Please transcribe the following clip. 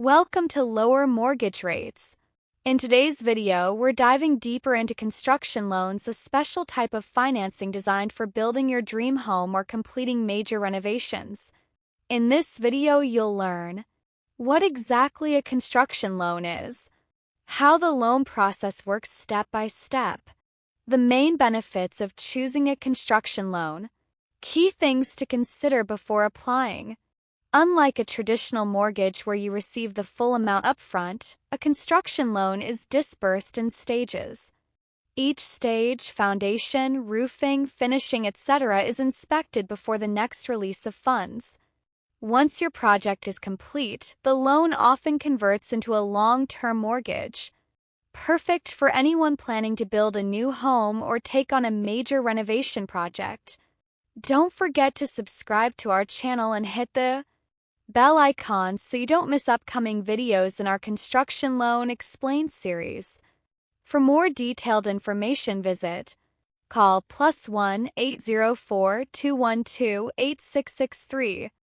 Welcome to Lower Mortgage Rates. In today's video, we're diving deeper into construction loans, a special type of financing designed for building your dream home or completing major renovations. In this video, you'll learn what exactly a construction loan is, how the loan process works step by step, the main benefits of choosing a construction loan, key things to consider before applying. Unlike a traditional mortgage where you receive the full amount upfront, a construction loan is disbursed in stages. Each stage, foundation, roofing, finishing, etc., is inspected before the next release of funds. Once your project is complete, the loan often converts into a long-term mortgage, perfect for anyone planning to build a new home or take on a major renovation project. Don't forget to subscribe to our channel and hit the bell icon so you don't miss upcoming videos in our Construction Loan Explained series. For more detailed information, call +1 804 212 8663.